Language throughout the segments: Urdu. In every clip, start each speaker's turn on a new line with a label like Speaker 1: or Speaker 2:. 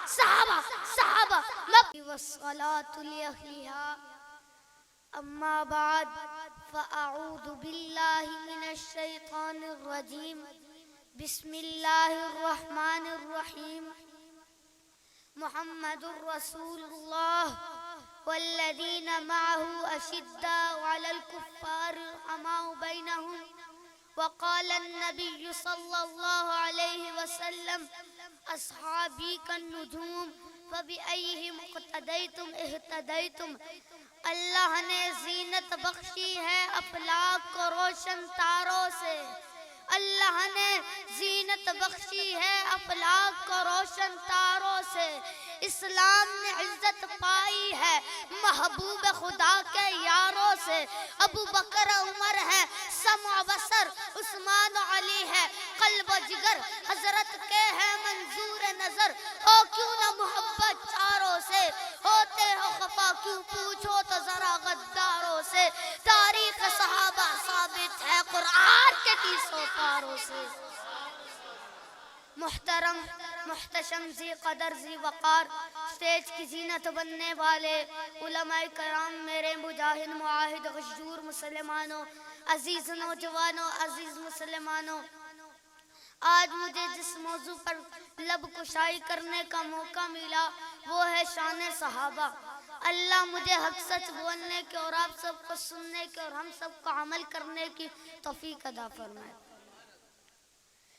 Speaker 1: صحابہ والصلاة لأهلها أما بعد فأعوذ بالله من الشيطان الرجيم بسم الله الرحمن الرحيم محمد رسول الله والذين معه أشداء على الكفار رحماء بينهم وقال النبي صلى الله عليه وسلم أصحابي كالنجوم فبأيهم اقتديتم اهتديتم. اللہ نے زینت بخشی ہے افلاک کو روشن تاروں سے. اللہ نے زینت بخشی ہے افلاک کو روشن تاروں سے. اسلام نے عزت پائی ہے محبوب خدا کے یاروں سے. ابو بکر عمر ہے سمع بصر عثمان و علی ہے قلب و جگر حضرت کے ہے منظور نظر. ہو کیوں نہ محبت چاروں سے ہوتے ہو خفا کیوں پوچھو تو ذرا غداروں سے. تاریخ صحابہ ثابت ہے قرآن کے 30 پاروں سے. محترم محتشم ذی قدر ذی وقار اسٹیج کی زینت بننے والے علماء کرام میرے مجاہد معاہد غشجور مسلمانوں عزیز نوجوانوں عزیز مسلمانوں، آج مجھے جس موضوع پر لب کشائی کرنے کا موقع ملا وہ ہے شان صحابہ. اللہ مجھے حق سچ بولنے کے اور آپ سب کو سننے کے اور ہم سب کو عمل کرنے کی توفیق عطا فرمائے.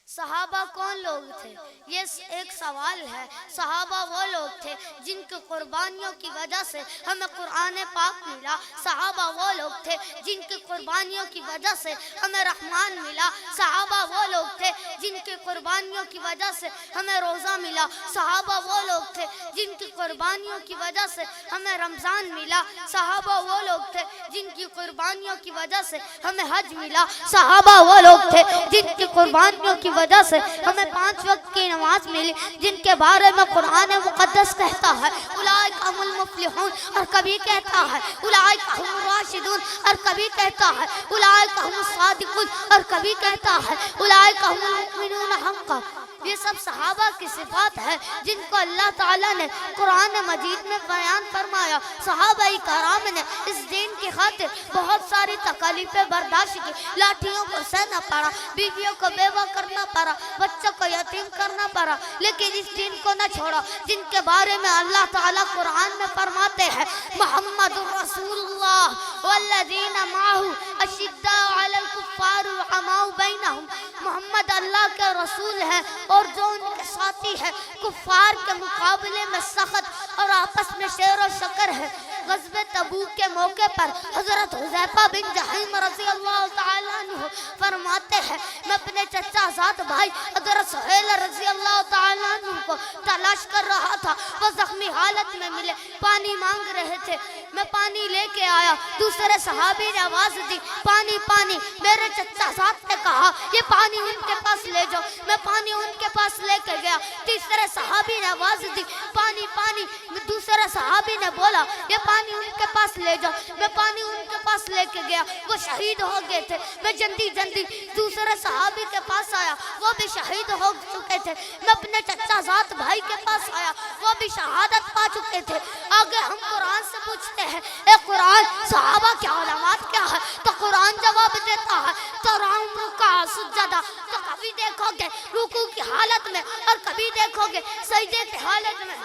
Speaker 1: صحابہ کون لوگ تھے؟ یہ ایک سوال ہے. صحابہ وہ لوگ تھے جن کی قربانیوں کی وجہ سے ہمیں قرآن پاک ملا. صحابہ وہ لوگ تھے جن کی قربانیوں کی وجہ سے ہمیں رحمان ملا. صحابہ وہ لوگ تھے جن کی قربانیوں کی وجہ سے ہمیں روزہ ملا. صحابہ وہ لوگ تھے جن کی قربانیوں کی وجہ سے ہمیں رمضان ملا. صحابہ وہ لوگ تھے جن کی قربانیوں کی وجہ سے ہمیں حج ملا. صحابہ وہ لوگ تھے جن کی قربانیوں کی وجہ سے ہمیں 5 وقت کی نماز ملی، جن کے بارے میں قرآن مقدس کہتا ہے اولئک هم المفلحون اور کبھی کہتا ہے اولئک هم الراشدون اور کبھی کہتا ہے اولئک هم الصادقون اور کبھی کہتا ہے اولئک هم المؤمنون حقا. یہ سب صحابہ کی صفات ہے جن کو اللہ تعالیٰ نے قرآن مجید میں بیان فرمایا. صحابہ کرام نے اس دین کی خاطر بہت ساری تکالیفیں برداشت کی. لاٹھیوں کو سہنا پڑا، بیویوں کو بیوہ کرنا پڑا، بچوں کو یتیم کرنا پڑا، لیکن اس دین کو نہ چھوڑا جن کے بارے میں اللہ تعالیٰ قرآن میں فرماتے ہیں محمد رسول اللہ والذین معه اشداء علی الکفار رحماء بینہم. محمد اللہ کے رسول ہیں اور جو ان کے ساتھی ہے کفار کے مقابلے میں سخت اور آپس میں شیر و شکر ہے. غزوہ تبوک کے موقع پر حضرت حذیفہ بن جحیم رضی اللہ تعالیٰ عنہ فرماتے ہیں میں اپنے چچا زاد بھائی حضرت سہیل رضی اللہ تعالیٰ عنہ کو تلاش کر رہا تھا. وہ زخمی حالت میں ملے، پانی مانگ رہے تھے. میں پانی لے کے آیا. دوسرے صحابی نے آواز دی پانی پانی. میرے چچا زاد نے کہا یہ پانی ان کے پاس لے جاؤ. میں پانی ان کے پاس لے کے گیا. تیسرے صحابی نے آواز دی پانی پانی. دوسرے صحابی نے بولا یہ پانی ان کے پاس لے جاؤ. میں پانی ان کے پاس لے کے گیا. وہ شہید ہو گئے تھے. میں جلدی دوسرے صحابی کے پاس آیا، وہ بھی شہید ہو چکے تھے. میں اپنے چچا زاد بھائی کے پاس آیا، وہ بھی شہادت پا چکے تھے. آگے ہم قرآن سے پوچھتے ہیں اے قرآن صحابہ کی علامات کیا ہے؟ تو قرآن جواب دیتا ہے تراہم رکع سجدہ. تو کبھی دیکھو گے رکوع کی حالت میں اور کبھی دیکھو گے سجدے کی حالت میں.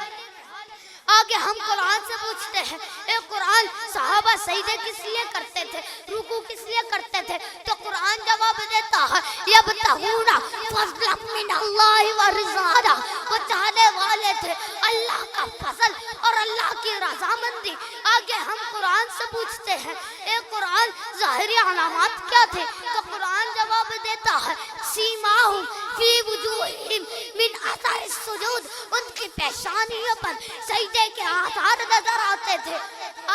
Speaker 1: آگے ہم قرآن سے پوچھتے ہیں اے قرآن صحابہ سجدے کس لیے کرتے تھے، رکوع کس لیے کرتے تھے؟ تو قرآن جواب دیتا ہے یبتغون فضلا من اللہ ورضوانا. وہ چاہنے والے تھے اللہ کا فضل اور اللہ کی رضامندی. آگے ہم قرآن سے پوچھتے ہیں اے قرآن ظاہری علامات کیا تھے؟ تو قرآن جواب دیتا ہے سیماہم فی وجوہہم من اثر السجود. ان کی پیشانیوں پر سجدے کے آثار نظر آتے تھے.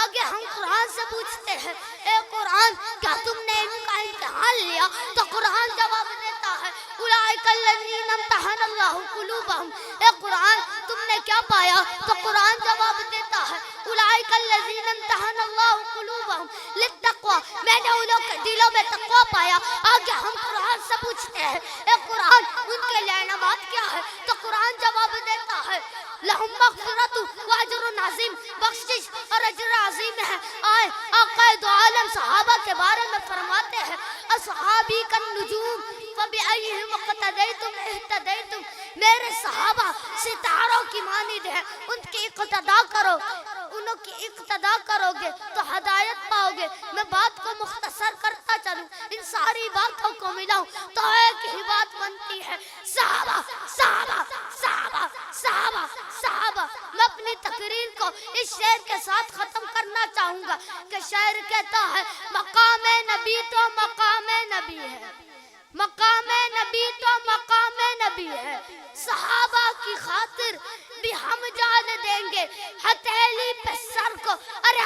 Speaker 1: آگے ہم قرآن سے پوچھتے ہیں اے قرآن کیا تم نے ان کا امتحان لیا؟ تو قرآن جواب دیتا ہے اولئک الذین امتحن اللہ قلوبہم. اے قرآن تم نے کیا پایا؟ تو قرآن جواب دیتا ہے اولئک الذین امتحن اللہ قلوبہم للتقوی. میں نے انہوں کے دلوں میں تقوی پایا. آگے ہم قرآن سے پوچھتے ہیں اے قرآن قرآن ان کے لیے انعامات کیا ہے؟ تو قرآن جواب دیتا ہے لہم مغفرت و اجر عظیم، بخشش اور اجر عظیم ہے۔ آئے آقا دو عالم صحابہ کے بارے میں فرماتے ہیں اصحابی کالنجوم فبأیہم اقتدیتم اہتدیتم، میرے صحابہ ستاروں کی مانند ہیں، ان کی اقتدا کرو، انہوں کی اقتدا کرو گے تو ہدایت پاؤ گے۔ میں بات کو مختصر کرتا چلوں، ان ساری باتوں کو ملاؤں تو ایک ہی بات بنتی ہے صحابہ صحابہ صحابہ صحابہ صحابہ۔ میں اپنی تقریر کو اس شعر کے ساتھ ختم کرنا چاہوں گا کہ شعر کہتا ہے مقام نبی تو مقام نبی ہے، مقام نبی تو مقام نبی ہے، صحابہ کی خاطر بھی ہم جان دیں گے، ہتھیلی پہ سر کو، ارے